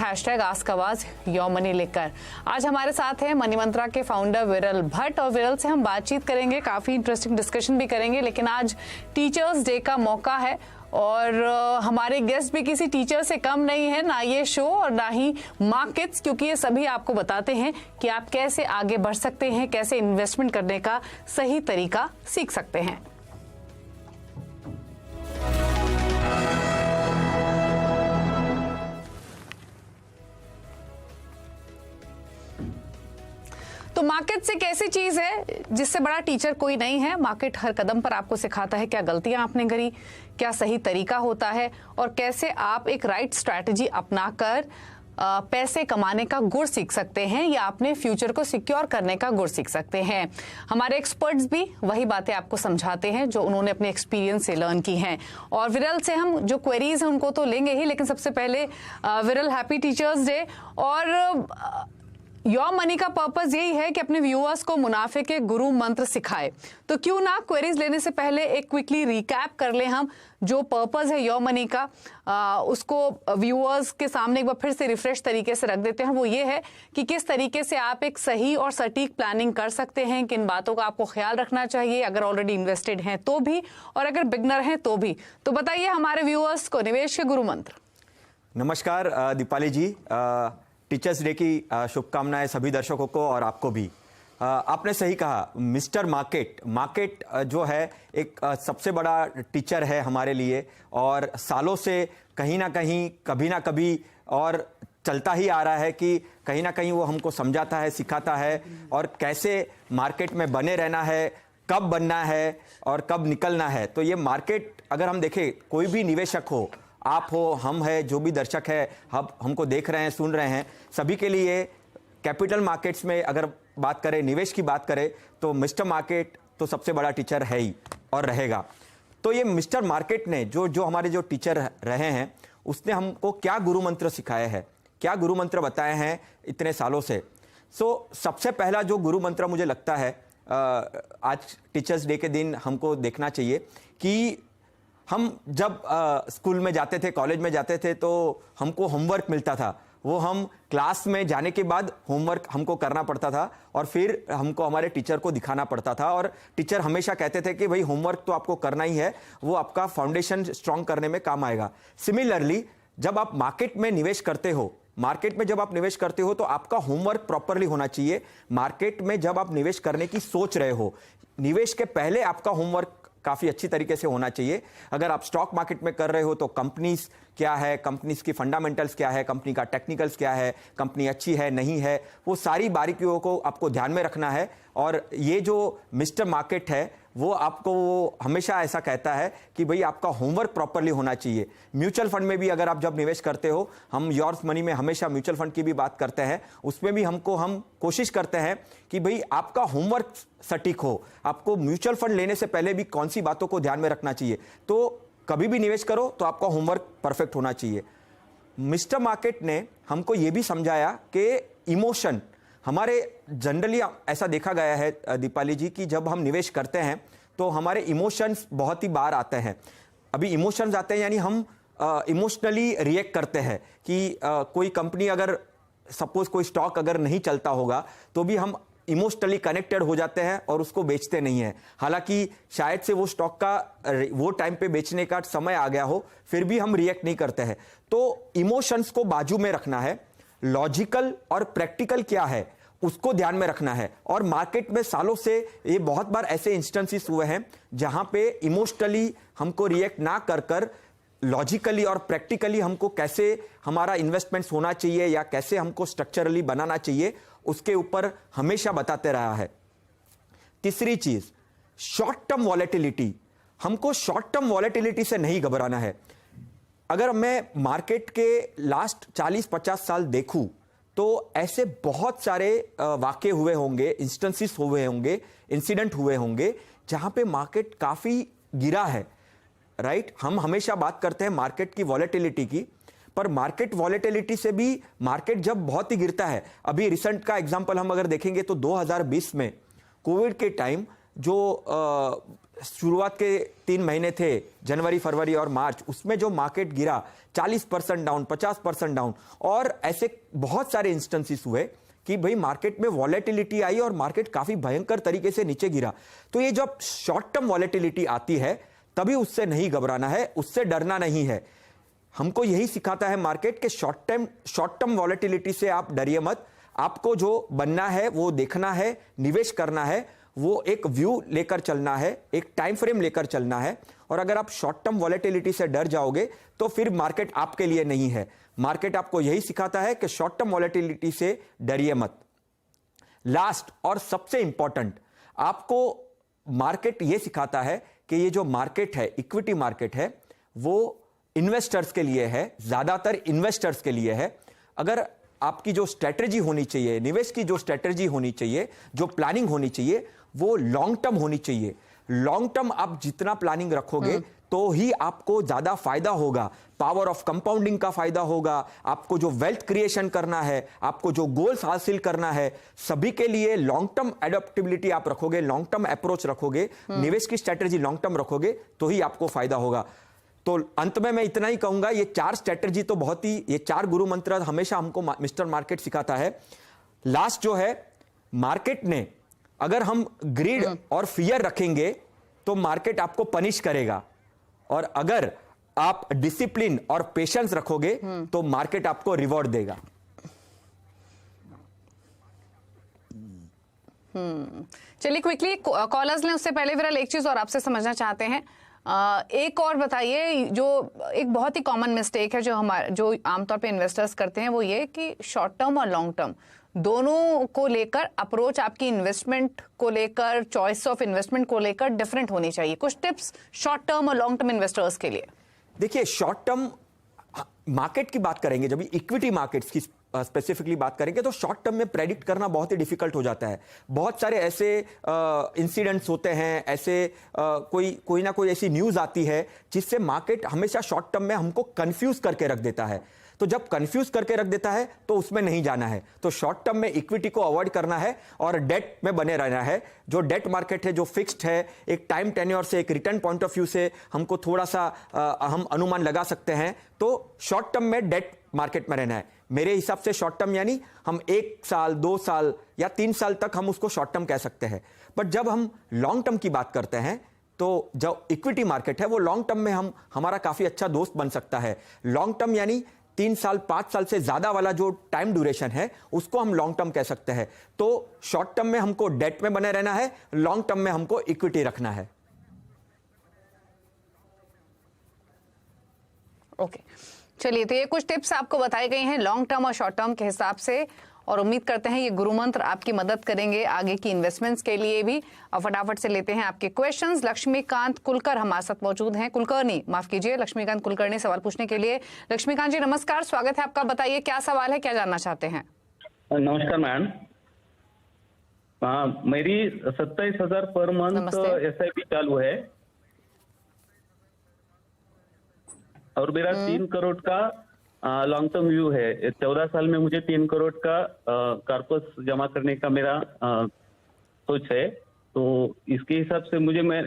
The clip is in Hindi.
हैशटैग आस्क आवाज योर मनी लेकर। आज हमारे साथ हैं मनी मंत्रा के फाउंडर विरल भट्ट और विरल से हम बातचीत करेंगे, काफी इंटरेस्टिंग डिस्कशन भी करेंगे। लेकिन आज टीचर्स डे का मौका है और हमारे गेस्ट भी किसी टीचर से कम नहीं है, ना ये शो और ना ही मार्केट्स, क्योंकि ये सभी आपको बताते हैं कि आप कैसे आगे बढ़ सकते हैं, कैसे इन्वेस्टमेंट करने का सही तरीका सीख सकते हैं। तो मार्केट एक ऐसी चीज है जिससे बड़ा टीचर कोई नहीं है। मार्केट हर कदम पर आपको सिखाता है क्या गलतियां आपने करी, क्या सही तरीका होता है और कैसे आप एक राइट स्ट्रैटेजी अपनाकर पैसे कमाने का गुर सीख सकते हैं या अपने फ्यूचर को सिक्योर करने का गुर सीख सकते हैं। हमारे एक्सपर्ट्स भी वही बातें आपको समझाते हैं जो उन्होंने अपने एक्सपीरियंस से लर्न की हैं। और विरल से हम जो क्वेरीज हैं उनको तो लेंगे ही, लेकिन सबसे पहले विरल हैप्पी टीचर्स डे। और योर मनी का पर्पस यही है कि अपने व्यूअर्स को मुनाफे के गुरु मंत्र सिखाए। तो क्यों ना क्वेरीज लेने से पहले एक क्विकली रिकैप कर लें हम जो पर्पस है योर मनी का, उसको व्यूअर्स के सामने एक बार फिर से रिफ्रेश तरीके से रख देते हैं। वो ये है कि किस तरीके से आप एक सही और सटीक प्लानिंग कर सकते हैं, किन बातों का आपको ख्याल रखना चाहिए अगर ऑलरेडी इन्वेस्टेड हैं तो भी और अगर बिगनर हैं तो भी। तो बताइए हमारे व्यूअर्स को निवेश के गुरु मंत्र। नमस्कार दीपाली जी, टीचर्स डे की शुभकामनाएं सभी दर्शकों को और आपको भी। आपने सही कहा, मिस्टर मार्केट जो है एक सबसे बड़ा टीचर है हमारे लिए और सालों से कहीं ना कहीं कभी ना कभी और चलता ही आ रहा है कि कहीं ना कहीं वो हमको समझाता है, सिखाता है और कैसे मार्केट में बने रहना है, कब बनना है और कब निकलना है। तो ये मार्केट अगर हम देखें, कोई भी निवेशक हो, आप हो, हम है, जो भी दर्शक है हमको देख रहे हैं, सुन रहे हैं, सभी के लिए कैपिटल मार्केट्स में अगर बात करें, निवेश की बात करें, तो मिस्टर मार्केट तो सबसे बड़ा टीचर है ही और रहेगा। तो ये मिस्टर मार्केट ने जो हमारे जो टीचर रहे हैं, उसने हमको क्या गुरु मंत्र सिखाए हैं, क्या गुरु मंत्र बताए हैं इतने सालों से। सबसे पहला जो गुरु मंत्र मुझे लगता है आज टीचर्स डे के दिन हमको देखना चाहिए कि हम जब स्कूल में जाते थे, कॉलेज में जाते थे, तो हमको होमवर्क मिलता था। वो हम क्लास में जाने के बाद होमवर्क हमको करना पड़ता था और फिर हमको हमारे टीचर को दिखाना पड़ता था। और टीचर हमेशा कहते थे कि भाई होमवर्क तो आपको करना ही है, वो आपका फाउंडेशन स्ट्रॉन्ग करने में काम आएगा। सिमिलरली जब आप मार्केट में निवेश करते हो, तो आपका होमवर्क प्रॉपरली होना चाहिए। मार्केट में जब आप निवेश करने की सोच रहे हो, निवेश के पहले आपका होमवर्क काफ़ी अच्छी तरीके से होना चाहिए। अगर आप स्टॉक मार्केट में कर रहे हो तो कंपनीज क्या है, कंपनीज की फंडामेंटल्स क्या है, कंपनी का टेक्निकल्स क्या है, कंपनी अच्छी है नहीं है, वो सारी बारीकियों को आपको ध्यान में रखना है। और ये जो मिस्टर मार्केट है वो आपको हमेशा ऐसा कहता है कि भाई आपका होमवर्क प्रॉपरली होना चाहिए। म्यूचुअल फंड में भी अगर आप जब निवेश करते हो, हम योर मनी में हमेशा म्यूचुअल फंड की भी बात करते हैं, उसमें भी हम कोशिश करते हैं कि भाई आपका होमवर्क सटीक हो। आपको म्यूचुअल फंड लेने से पहले भी कौन सी बातों को ध्यान में रखना चाहिए। तो कभी भी निवेश करो तो आपका होमवर्क परफेक्ट होना चाहिए। मिस्टर मार्केट ने हमको ये भी समझाया कि इमोशन हमारे जनरली ऐसा देखा गया है दीपाली जी कि जब हम निवेश करते हैं तो हमारे इमोशंस बहुत ही बाहर आते हैं। अभी इमोशंस आते हैं यानी हम इमोशनली रिएक्ट करते हैं कि कोई कंपनी अगर सपोज कोई स्टॉक अगर नहीं चलता होगा तो भी हम इमोशनली कनेक्टेड हो जाते हैं और उसको बेचते नहीं हैं। हालांकि शायद से वो स्टॉक का वो टाइम पे बेचने का समय आ गया हो, फिर भी हम रिएक्ट नहीं करते हैं। तो इमोशंस को बाजू में रखना है, लॉजिकल और प्रैक्टिकल क्या है उसको ध्यान में रखना है। और मार्केट में सालों से ये बहुत बार ऐसे इंस्टेंसेस हुए हैं जहां पे इमोशनली हमको रिएक्ट ना कर लॉजिकली और प्रैक्टिकली हमको कैसे हमारा इन्वेस्टमेंट्स होना चाहिए या कैसे हमको स्ट्रक्चरली बनाना चाहिए, उसके ऊपर हमेशा बताते रहा है। तीसरी चीज, शॉर्ट टर्म वॉलेटिलिटी। हमको शॉर्ट टर्म वॉलेटिलिटी से नहीं घबराना है। अगर मैं मार्केट के लास्ट 40-50 साल देखूं तो ऐसे बहुत सारे वाकये हुए होंगे, इंस्टेंसेस हुए होंगे, इंसिडेंट हुए होंगे जहां पे मार्केट काफी गिरा है। राइट, हम हमेशा बात करते हैं मार्केट की वॉलेटिलिटी की, पर मार्केट वॉलेटिलिटी से भी मार्केट जब बहुत ही गिरता है, अभी रिसेंट का एग्जांपल हम अगर देखेंगे तो 2020 में कोविड के टाइम जो शुरुआत के 3 महीने थे, जनवरी, फरवरी और मार्च, उसमें जो मार्केट गिरा 40% डाउन, 50% डाउन, और ऐसे बहुत सारे इंस्टेंसेस हुए कि भाई मार्केट में वॉलेटिलिटी आई और मार्केट काफी भयंकर तरीके से नीचे गिरा। तो ये जब शॉर्ट टर्म वॉलेटिलिटी आती है तभी उससे नहीं घबराना है, उससे डरना नहीं है। हमको यही सिखाता है मार्केट के शॉर्ट टर्म वॉलेटिलिटी से आप डरिए मत। आपको जो बनना है वो देखना है, निवेश करना है, वो एक व्यू लेकर चलना है, एक टाइम फ्रेम लेकर चलना है। और अगर आप शॉर्ट टर्म वॉलेटिलिटी से डर जाओगे तो फिर मार्केट आपके लिए नहीं है। मार्केट आपको यही सिखाता है कि शॉर्ट टर्म वॉलेटिलिटी से डरिए मत। लास्ट और सबसे इंपॉर्टेंट, आपको मार्केट यह सिखाता है कि ये जो मार्केट है, इक्विटी मार्केट है, वो इन्वेस्टर्स के लिए है, ज्यादातर इन्वेस्टर्स के लिए है। अगर आपकी जो स्ट्रेटजी होनी चाहिए, निवेश की जो स्ट्रेटजी होनी चाहिए, जो प्लानिंग होनी चाहिए, वो लॉन्ग टर्म होनी चाहिए। लॉन्ग टर्म आप जितना प्लानिंग रखोगे तो ही आपको ज्यादा फायदा होगा, पावर ऑफ कंपाउंडिंग का फायदा होगा। आपको जो वेल्थ क्रिएशन करना है, आपको जो गोल्स हासिल करना है, सभी के लिए लॉन्ग टर्म एडप्टेबिलिटी आप रखोगे, लॉन्ग टर्म अप्रोच रखोगे, निवेश की स्ट्रेटजी लॉन्ग टर्म रखोगे तो ही आपको फायदा होगा। तो अंत में मैं इतना ही कहूंगा, ये 4 स्ट्रेटजी तो बहुत ही, ये 4 गुरु मंत्र हमेशा हमको मिस्टर मार्केट सिखाता है। लास्ट जो है, मार्केट ने अगर हम ग्रीड और फियर रखेंगे तो मार्केट आपको पनिश करेगा, और अगर आप डिसिप्लिन और पेशेंस रखोगे तो मार्केट आपको रिवॉर्ड देगा। चलिए क्विकली कॉलर्स ने, उससे पहले विरल एक चीज और आपसे समझना चाहते हैं। एक और बताइए, जो एक बहुत ही कॉमन मिस्टेक है जो आमतौर पे इन्वेस्टर्स करते हैं, वो ये कि शॉर्ट टर्म और लॉन्ग टर्म दोनों को लेकर अप्रोच, आपकी इन्वेस्टमेंट को लेकर, चॉइस ऑफ इन्वेस्टमेंट को लेकर डिफरेंट होनी चाहिए। कुछ टिप्स शॉर्ट टर्म और लॉन्ग टर्म इन्वेस्टर्स के लिए। देखिए, शॉर्ट टर्म मार्केट की बात करेंगे, जब इक्विटी मार्केट्स की स्पेसिफिकली बात करेंगे, तो शॉर्ट टर्म में प्रेडिक्ट करना बहुत ही डिफिकल्ट हो जाता है। बहुत सारे ऐसे इंसिडेंट्स होते हैं, ऐसे कोई ना कोई ऐसी न्यूज आती है जिससे मार्केट हमेशा शॉर्ट टर्म में हमको कंफ्यूज करके रख देता है। तो जब कंफ्यूज करके रख देता है तो उसमें नहीं जाना है। तो शॉर्ट टर्म में इक्विटी को अवॉइड करना है और डेट में बने रहना है। जो डेट मार्केट है, जो फिक्स्ड है, एक टाइम टेन्योर से, एक रिटर्न पॉइंट ऑफ व्यू से हमको थोड़ा सा हम अनुमान लगा सकते हैं। तो शॉर्ट टर्म में डेट मार्केट में रहना है। मेरे हिसाब से शॉर्ट टर्म यानी हम 1 साल, 2 साल या 3 साल तक हम उसको शॉर्ट टर्म कह सकते हैं। बट जब हम लॉन्ग टर्म की बात करते हैं तो जो इक्विटी मार्केट है वो लॉन्ग टर्म में हमारा काफी अच्छा दोस्त बन सकता है। लॉन्ग टर्म यानी 3 साल, 5 साल से ज्यादा वाला जो टाइम ड्यूरेशन है उसको हम लॉन्ग टर्म कह सकते हैं। तो शॉर्ट टर्म में हमको डेट में बने रहना है, लॉन्ग टर्म में हमको इक्विटी रखना है। ओके, चलिए, तो ये कुछ टिप्स आपको बताई गई हैं लॉन्ग टर्म और शॉर्ट टर्म के हिसाब से, और उम्मीद करते हैं ये गुरु मंत्र आपकी मदद करेंगे आगे की इन्वेस्टमेंट्स के लिए भी। और फटाफट से लेते हैं आपके क्वेश्चंस। लक्ष्मीकांत कुलकर हमारे साथ मौजूद हैं, कुलकर्णी माफ कीजिए, लक्ष्मीकांत कुलकर्णी सवाल पूछने के लिए। लक्ष्मीकांत जी नमस्कार, स्वागत है आपका। बताइए क्या सवाल है, क्या जानना चाहते हैं? नमस्कार मैम। हाँ, मेरी 27,000 पर मंथ SIP चालू है और मेरा 3 करोड़ का लॉन्ग टर्म व्यू है। 14 साल में मुझे 3 करोड़ का कॉर्पस जमा करने का मेरा सोच है। तो इसके हिसाब से मैं